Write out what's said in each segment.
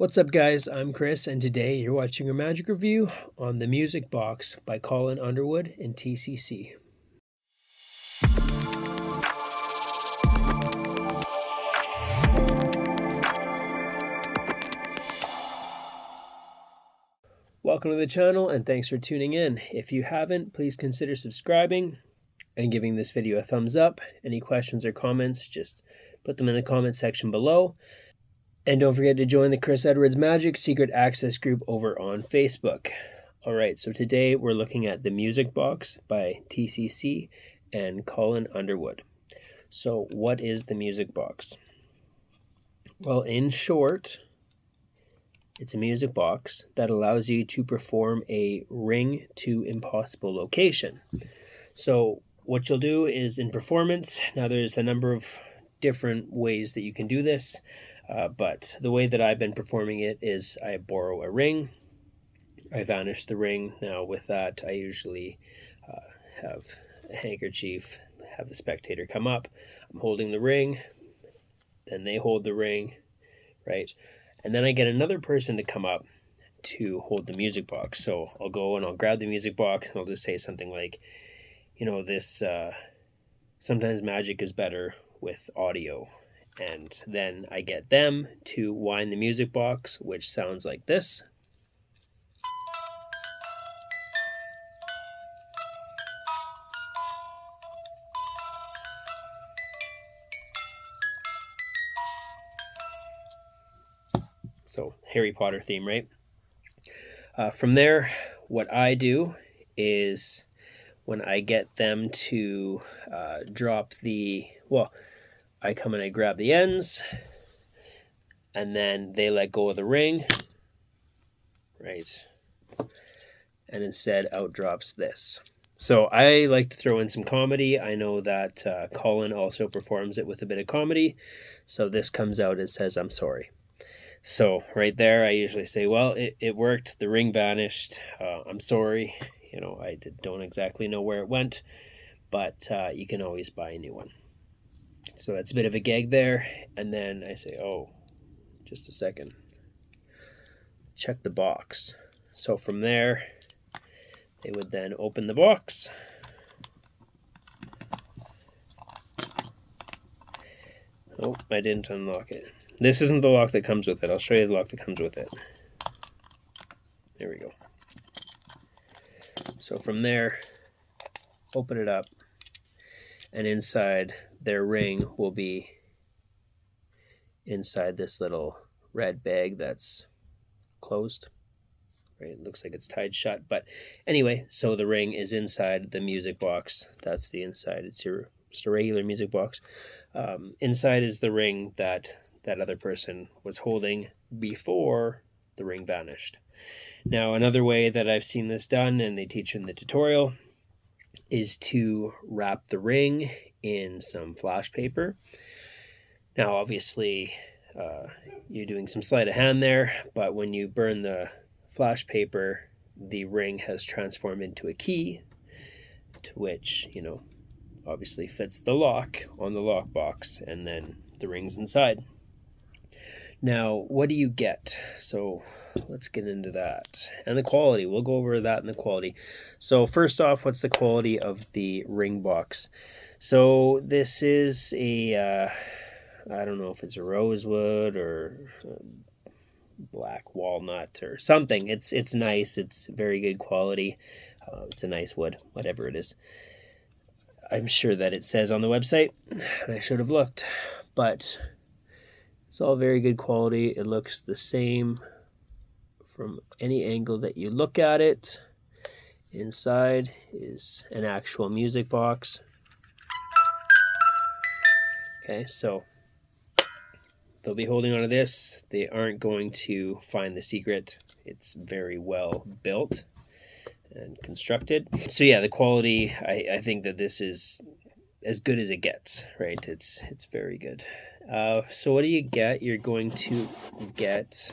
What's up guys, I'm Chris and today you're watching a magic review on The Music Box by Colin Underwood and TCC. Welcome to the channel and thanks for tuning in. If you haven't, please consider subscribing and giving this video a thumbs up. Any questions or comments, just put them in the comment section below. And don't forget to join the Chris Edwards Magic Secret Access group over on Facebook. Alright, so today we're looking at The Music Box by TCC and Colin Underwood. So what is the Music Box? Well, in short, it's a music box that allows you to perform a ring to impossible location. So what you'll do is in performance, now there's a number of different ways that you can do this. But the way that I've been performing it is I borrow a ring, I vanish the ring. Now with that, I usually have a handkerchief, have the spectator come up. I'm holding the ring, then they hold the ring, right? And then I get another person to come up to hold the music box. So I'll go and I'll grab the music box and I'll just say something like, you know, this, sometimes magic is better with audio. And then I get them to wind the music box, which sounds like this. So Harry Potter theme, right? From there, what I do is when I get them to drop the, I come and I grab the ends, and then they let go of the ring, right? And instead out drops this. So I like to throw in some comedy. I know that Colin also performs it with a bit of comedy. So this comes out, it says, "I'm sorry." So right there, I usually say, well, it worked. The ring vanished. I'm sorry. You know, I don't exactly know where it went, but you can always buy a new one. So that's a bit of a gag there. And then I say, oh, just a second. Check the box. So from there, they would then open the box. Oh, I didn't unlock it. This isn't the lock that comes with it. I'll show you the lock that comes with it. There we go. So from there, open it up. And inside, their ring will be inside this little red bag that's closed. Right? It looks like it's tied shut. But anyway, so the ring is inside the music box. That's the inside. It's just a regular music box. Inside is the ring that other person was holding before the ring vanished. Now, another way that I've seen this done, and they teach in the tutorial, is to wrap the ring in some flash paper. Now, obviously, you're doing some sleight of hand there, but when you burn the flash paper, the ring has transformed into a key, to which, you know, obviously fits the lock on the lockbox, and then the ring's inside. Now, what do you get? So let's get into that. And the quality, we'll go over that and the quality. So first off, what's the quality of the ring box? So this is a, I don't know if it's a rosewood or black walnut or something. It's nice. It's very good quality. It's a nice wood, whatever it is. I'm sure that it says on the website, and I should have looked, but it's all very good quality. It looks the same from any angle that you look at it. Inside is an actual music box. Okay, so they'll be holding onto this. They aren't going to find the secret. It's very well built and constructed. So yeah, the quality, I think that this is as good as it gets, right? It's very good. So what do you get? You're going to get,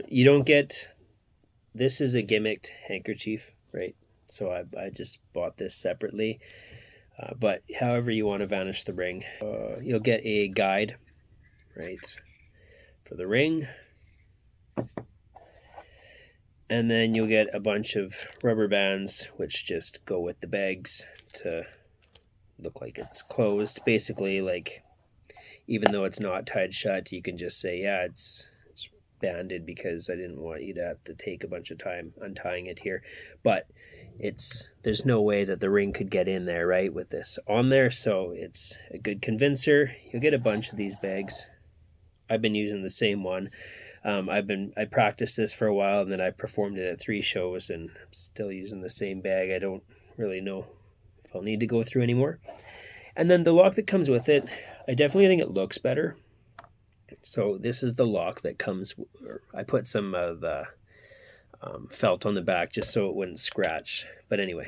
you don't get, this is a gimmicked handkerchief, right? So I just bought this separately. But however you want to vanish the ring, you'll get a guide, right, for the ring. And then you'll get a bunch of rubber bands, which just go with the bags to look like it's closed. Basically, like, even though it's not tied shut, you can just say, yeah, it's banded because I didn't want you to have to take a bunch of time untying it here. But there's no way that the ring could get in there, right, with this on there. So it's a good convincer. You'll get a bunch of these bags. I've been using the same one. I practiced this for a while, and then I performed it at 3 shows, and I'm still using the same bag. I don't really know if I'll need to go through anymore. And then the lock that comes with it, I definitely think it looks better. So this is the lock that comes. I put some of the felt on the back just so it wouldn't scratch. But anyway,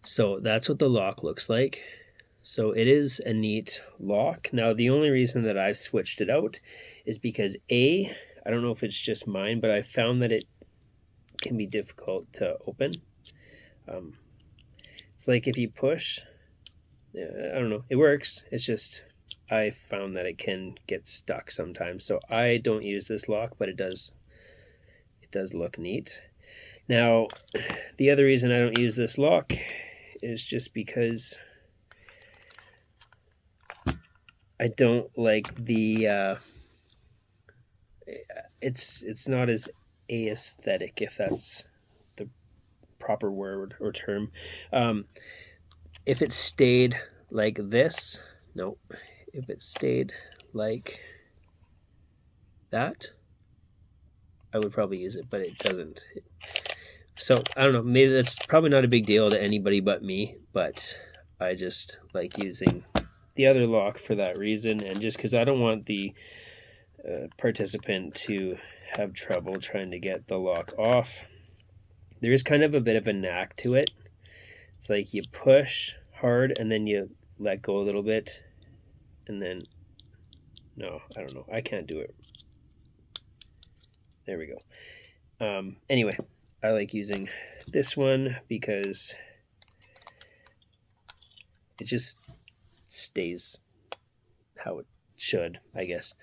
so that's what the lock looks like. So it is a neat lock. Now, the only reason that I've switched it out is because I don't know if it's just mine, but I found that it can be difficult to open. It's like if you push, I don't know, it works. It's just I found that it can get stuck sometimes. So I don't use this lock, but it does look neat. Now, the other reason I don't use this lock is just because I don't like the it's not as aesthetic, if that's the proper word or term. If it stayed like this, no, if it stayed like that, I would probably use it, but it doesn't. So I don't know, maybe that's probably not a big deal to anybody but me, but I just like using the other lock for that reason, and just because I don't want the participant to have trouble trying to get the lock off. There is kind of a bit of a knack to it. It's like you push hard and then you let go a little bit, and then no, I don't know, I can't do it. There we go. Anyway, I like using this one because it just stays how it should, I guess.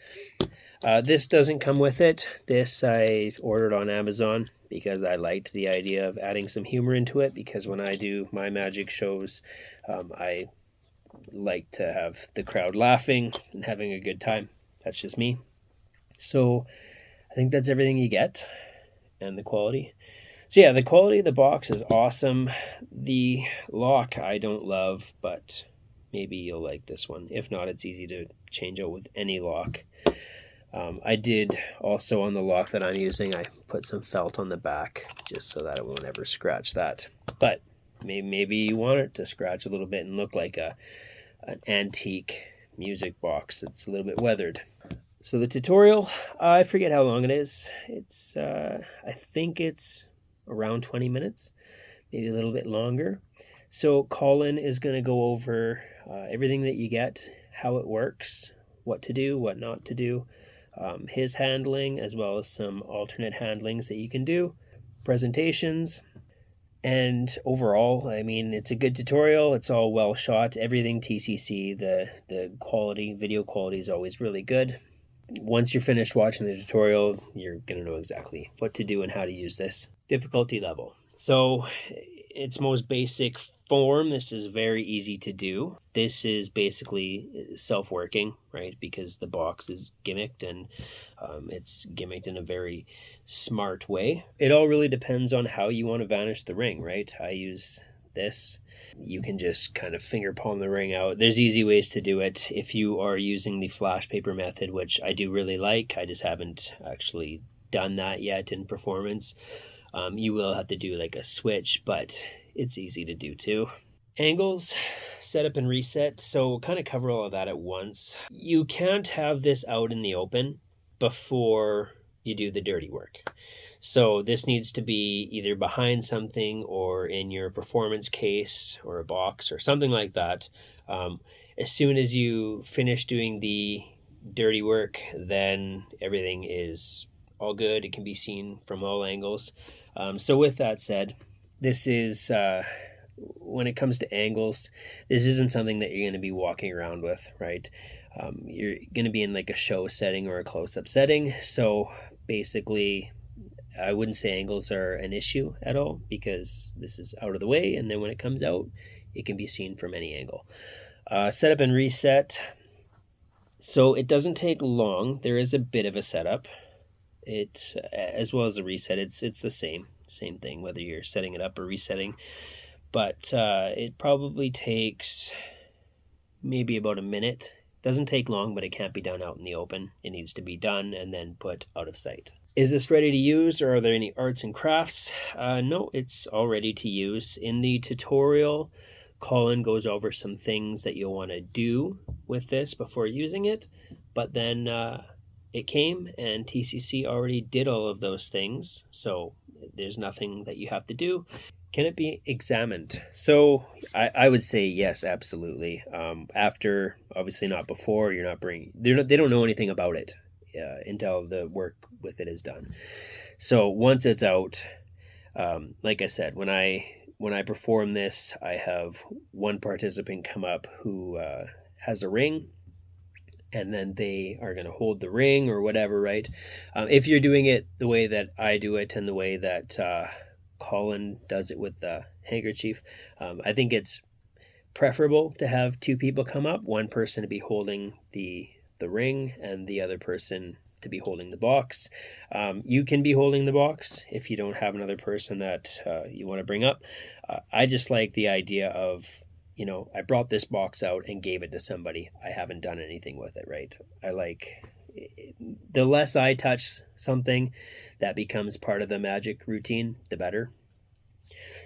This doesn't come with it. This I ordered on Amazon because I liked the idea of adding some humor into it, because when I do my magic shows, I like to have the crowd laughing and having a good time. That's just me. So I think that's everything you get, and the quality. So yeah, the quality of the box is awesome. The lock I don't love, but maybe you'll like this one. If not, it's easy to change out with any lock. I did also, on the lock that I'm using, I put some felt on the back just so that it won't ever scratch that. But maybe you want it to scratch a little bit and look like an antique music box that's a little bit weathered. So the tutorial, I forget how long it is. It's I think it's around 20 minutes, maybe a little bit longer. So Colin is going to go over everything that you get, how it works, what to do, what not to do, his handling, as well as some alternate handlings that you can do, presentations, and overall, I mean, it's a good tutorial. It's all well shot, everything TCC. The quality, video quality is always really good. Once you're finished watching the tutorial, you're going to know exactly what to do and how to use this. Difficulty level. So its most basic form, this is very easy to do. This is basically self-working, right? Because the box is gimmicked, and it's gimmicked in a very smart way. It all really depends on how you want to vanish the ring, right? I use this. You can just kind of finger palm the ring out. There's easy ways to do it. If you are using the flash paper method, which I do really like, I just haven't actually done that yet in performance. You will have to do like a switch, but it's easy to do too. Angles, setup and reset. So we'll kind of cover all of that at once. You can't have this out in the open before you do the dirty work. So this needs to be either behind something or in your performance case or a box or something like that. As soon as you finish doing the dirty work, then everything is all good. It can be seen from all angles. So with that said, this is, when it comes to angles, this isn't something that you're going to be walking around with, right? You're going to be in like a show setting or a close-up setting. So basically, I wouldn't say angles are an issue at all, because this is out of the way, and then when it comes out, it can be seen from any angle. Setup and reset. So it doesn't take long. There is a bit of a setup. It, as well as a reset, it's the same thing, whether you're setting it up or resetting. But it probably takes maybe about a minute. Doesn't take long, but it can't be done out in the open. It needs to be done and then put out of sight. Is this ready to use, or are there any arts and crafts? No, it's all ready to use. In the tutorial, Colin goes over some things that you'll want to do with this before using it, but then it came and TCC already did all of those things, so there's nothing that you have to do. Can it be examined? So I would say yes, absolutely. After, obviously not before. You're not bringing. They don't know anything about it until the work with it is done. So once it's out, like I said, when I perform this, I have one participant come up who has a ring, and then they are going to hold the ring or whatever, right? If you're doing it the way that I do it and the way that Colin does it with the handkerchief, I think it's preferable to have two people come up, one person to be holding the ring and the other person to be holding the box. You can be holding the box if you don't have another person that you want to bring up. I just like the idea of, I brought this box out and gave it to somebody. I haven't done anything with it, right? I like, the less I touch something that becomes part of the magic routine, the better.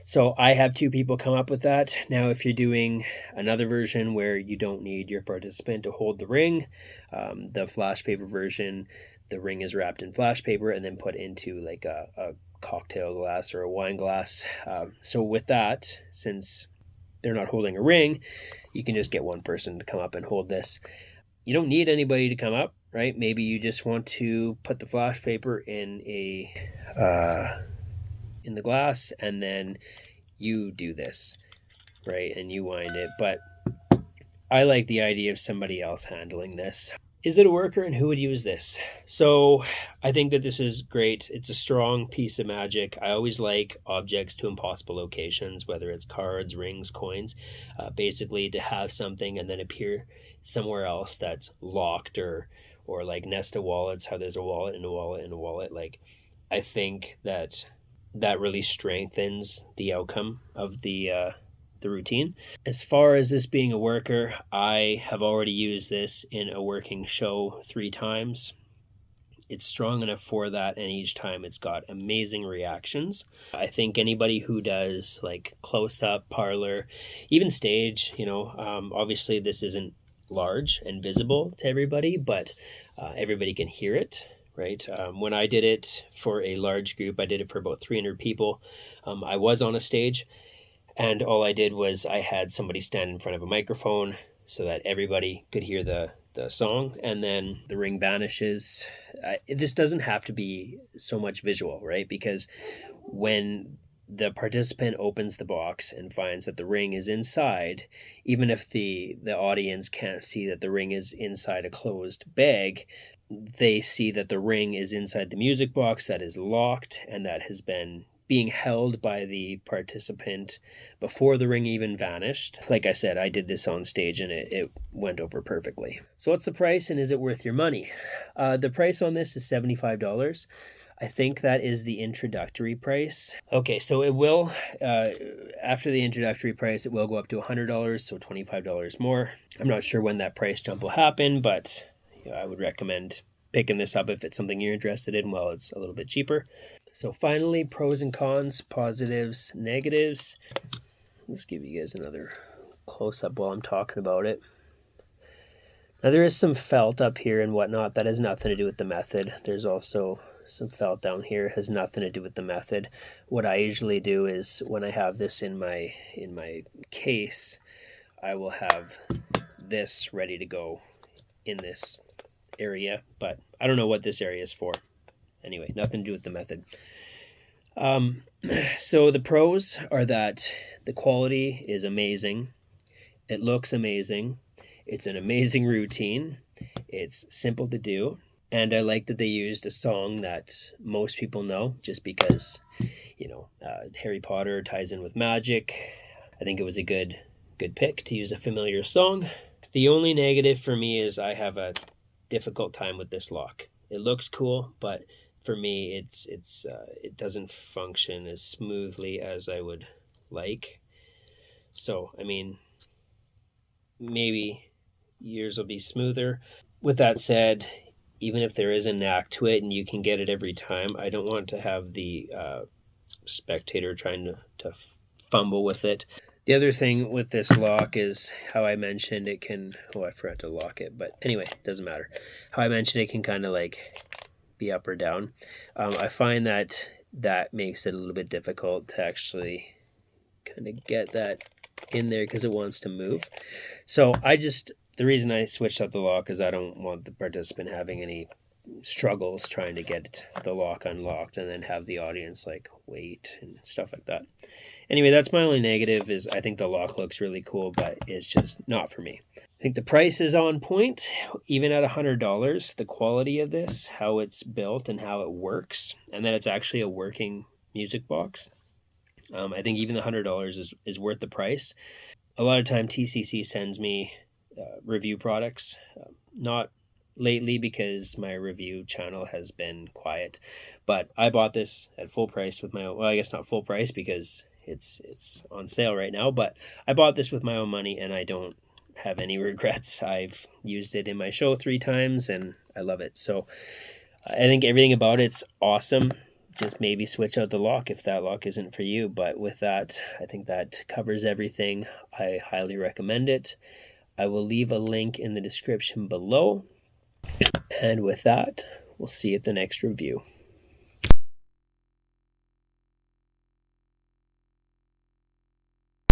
So I have two people come up with that. Now, if you're doing another version where you don't need your participant to hold the ring, the flash paper version, the ring is wrapped in flash paper and then put into like a cocktail glass or a wine glass. So with that, since they're not holding a ring, you can just get one person to come up and hold this. You don't need anybody to come up, right? Maybe you just want to put the flash paper in the glass, and then you do this, right? And you wind it. But I like the idea of somebody else handling this. Is it a worker, and who would use this? So I think that this is great. It's a strong piece of magic. I always like objects to impossible locations, whether it's cards, rings, coins, basically to have something and then appear somewhere else that's locked, or like Nesta wallets, how there's a wallet and a wallet and a wallet. Like, I think that really strengthens the outcome of the routine. As far as this being a worker, I have already used this in a working show 3 times. It's strong enough for that, and each time it's got amazing reactions. I think anybody who does like close-up, parlor, even stage, obviously this isn't large and visible to everybody, but everybody can hear it. Right. When I did it for a large group, I did it for about 300 people. I was on a stage, and all I did was I had somebody stand in front of a microphone so that everybody could hear the song, and then the ring vanishes. This doesn't have to be so much visual, right? Because when the participant opens the box and finds that the ring is inside, even if the audience can't see that the ring is inside a closed bag, they see that the ring is inside the music box that is locked and that has been being held by the participant before the ring even vanished. Like I said, I did this on stage and it went over perfectly. So what's the price, and is it worth your money? The price on this is $75. I think that is the introductory price. Okay, so it will, after the introductory price, it will go up to $100, so $25 more. I'm not sure when that price jump will happen, but I would recommend picking this up if it's something you're interested in while it's a little bit cheaper. So finally, pros and cons, positives, negatives. Let's give you guys another close-up while I'm talking about it. Now there is some felt up here and whatnot. That has nothing to do with the method. There's also some felt down here. It has nothing to do with the method. What I usually do is when I have this in my case, I will have this ready to go in this area, but I don't know what this area is for. Anyway, nothing to do with the method. So the pros are that the quality is amazing. It looks amazing. It's an amazing routine. It's simple to do. And I like that they used a song that most people know just because, Harry Potter ties in with magic. I think it was a good pick to use a familiar song. The only negative for me is I have a difficult time with this lock. It looks cool, but for me, it doesn't function as smoothly as I would like. So, I mean, maybe yours will be smoother. With that said, even if there is a knack to it and you can get it every time, I don't want to have the spectator trying to fumble with it. The other thing with this lock is how I mentioned it can. Oh, I forgot to lock it, but anyway, it doesn't matter. How I mentioned it can kind of like be up or down. I find that makes it a little bit difficult to actually kind of get that in there because it wants to move. So the reason I switched out the lock is I don't want the participant having any struggles trying to get the lock unlocked and then have the audience like wait and stuff like that. Anyway, that's my only negative is I think the lock looks really cool, but it's just not for me. I think the price is on point, even at $100. The quality of this, how it's built and how it works, and that it's actually a working music box. I think even the $100 is worth the price. A lot of time TCC sends me review products, not lately because my review channel has been quiet, but I bought this at full price with my own, well, I guess not full price because it's on sale right now, but I bought this with my own money and I don't have any regrets. I've used it in my show 3 times and I love it. So I think everything about it's awesome. Just maybe switch out the lock if that lock isn't for you. But with that, I think that covers everything. I highly recommend it. I will leave a link in the description below. And with that, we'll see you at the next review.